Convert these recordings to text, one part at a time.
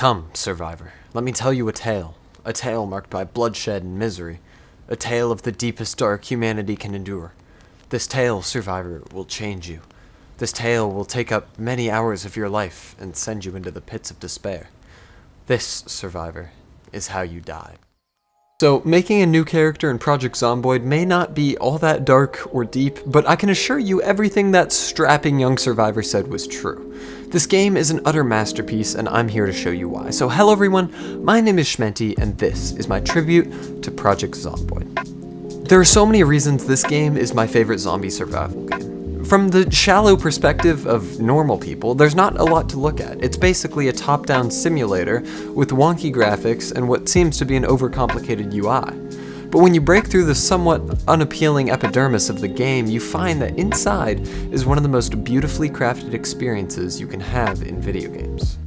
Come, survivor, let me tell you a tale marked by bloodshed and misery, a tale of the deepest dark humanity can endure. This tale, survivor, will change you. This tale will take up many hours of your life and send you into the pits of despair. This, survivor, is how you die. So, making a new character in Project Zomboid may not be all that dark or deep, but I can assure you everything that strapping young survivor said was true. This game is an utter masterpiece, and I'm here to show you why. So hello everyone, my name is Shmenty, and this is my tribute to Project Zomboid. There are so many reasons this game is my favorite zombie survival game. From the shallow perspective of normal people, there's not a lot to look at. It's basically a top-down simulator with wonky graphics and what seems to be an overcomplicated UI. But when you break through the somewhat unappealing epidermis of the game, you find that inside is one of the most beautifully crafted experiences you can have in video games.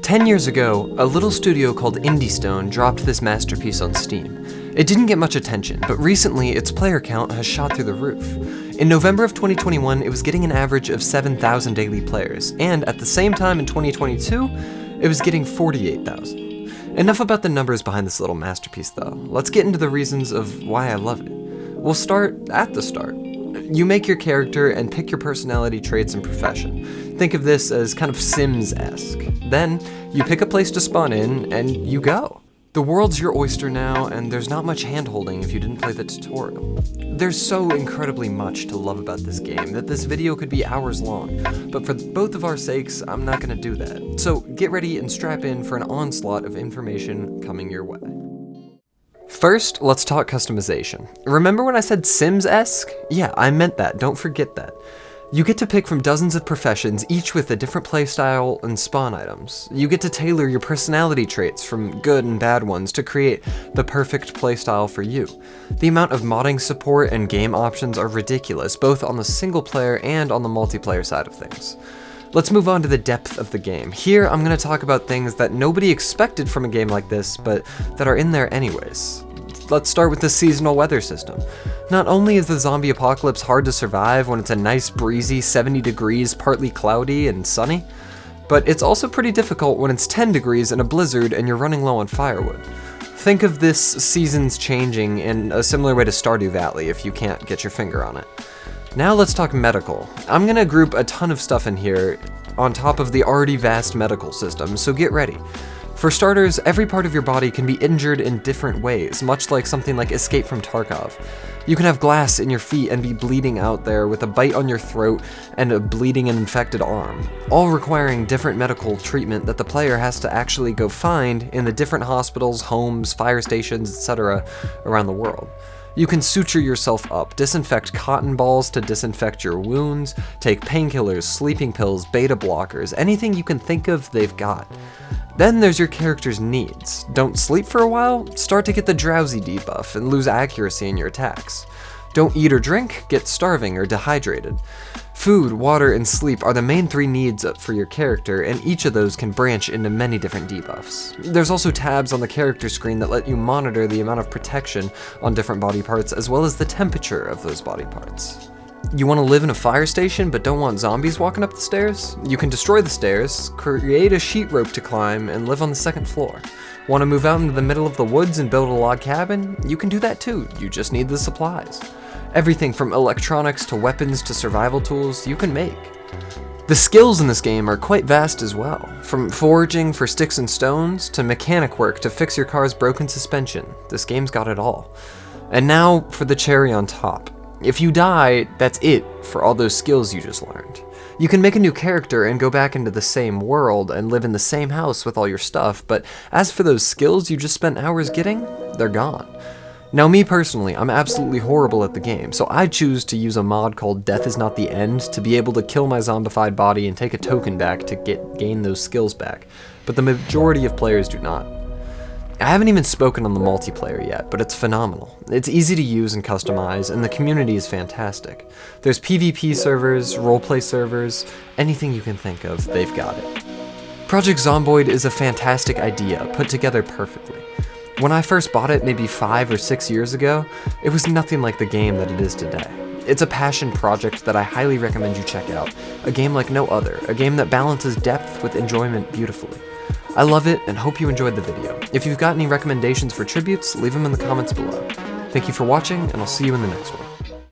10 years ago, a little studio called IndieStone dropped this masterpiece on Steam. It didn't get much attention, but recently its player count has shot through the roof. In November of 2021, it was getting an average of 7,000 daily players, and at the same time in 2022, it was getting 48,000. Enough about the numbers behind this little masterpiece though. Let's get into the reasons of why I love it. We'll start at the start. You make your character and pick your personality traits and profession. Think of this as kind of Sims-esque. Then, you pick a place to spawn in, and you go. The world's your oyster now, and there's not much hand-holding if you didn't play the tutorial. There's so incredibly much to love about this game that this video could be hours long, but for both of our sakes, I'm not gonna do that. So get ready and strap in for an onslaught of information coming your way. First, let's talk customization. Remember when I said Sims-esque? Yeah, I meant that, don't forget that. You get to pick from dozens of professions, each with a different playstyle and spawn items. You get to tailor your personality traits, from good and bad ones, to create the perfect playstyle for you. The amount of modding support and game options are ridiculous, both on the single player and on the multiplayer side of things. Let's move on to the depth of the game. Here, I'm going to talk about things that nobody expected from a game like this, but that are in there anyways. Let's start with the seasonal weather system. Not only is the zombie apocalypse hard to survive when it's a nice breezy 70 degrees, partly cloudy and sunny, but it's also pretty difficult when it's 10 degrees in a blizzard and you're running low on firewood. Think of this seasons changing in a similar way to Stardew Valley if you can't get your finger on it. Now let's talk medical. I'm gonna group a ton of stuff in here on top of the already vast medical system, so get ready. For starters, every part of your body can be injured in different ways, much like something like Escape from Tarkov. You can have glass in your feet and be bleeding out there with a bite on your throat and a bleeding and infected arm, all requiring different medical treatment that the player has to actually go find in the different hospitals, homes, fire stations, etc. around the world. You can suture yourself up, disinfect cotton balls to disinfect your wounds, take painkillers, sleeping pills, beta blockers, anything you can think of, they've got. Then there's your character's needs. Don't sleep for a while? Start to get the drowsy debuff and lose accuracy in your attacks. Don't eat or drink? Get starving or dehydrated. Food, water, and sleep are the main three needs for your character, and each of those can branch into many different debuffs. There's also tabs on the character screen that let you monitor the amount of protection on different body parts, as well as the temperature of those body parts. You want to live in a fire station but don't want zombies walking up the stairs? You can destroy the stairs, create a sheet rope to climb, and live on the second floor. Want to move out into the middle of the woods and build a log cabin? You can do that too, you just need the supplies. Everything from electronics to weapons to survival tools you can make. The skills in this game are quite vast as well, from foraging for sticks and stones to mechanic work to fix your car's broken suspension. This game's got it all. And now for the cherry on top. If you die, that's it for all those skills you just learned. You can make a new character and go back into the same world and live in the same house with all your stuff, but as for those skills you just spent hours getting, they're gone. Now me personally, I'm absolutely horrible at the game, so I choose to use a mod called Death Is Not the End to be able to kill my zombified body and take a token back to gain those skills back, but the majority of players do not. I haven't even spoken on the multiplayer yet, but it's phenomenal. It's easy to use and customize, and the community is fantastic. There's PvP servers, roleplay servers, anything you can think of, they've got it. Project Zomboid is a fantastic idea, put together perfectly. When I first bought it maybe 5 or 6 years ago, it was nothing like the game that it is today. It's a passion project that I highly recommend you check out. A game like no other, a game that balances depth with enjoyment beautifully. I love it and hope you enjoyed the video. If you've got any recommendations for tributes, leave them in the comments below. Thank you for watching, and I'll see you in the next one.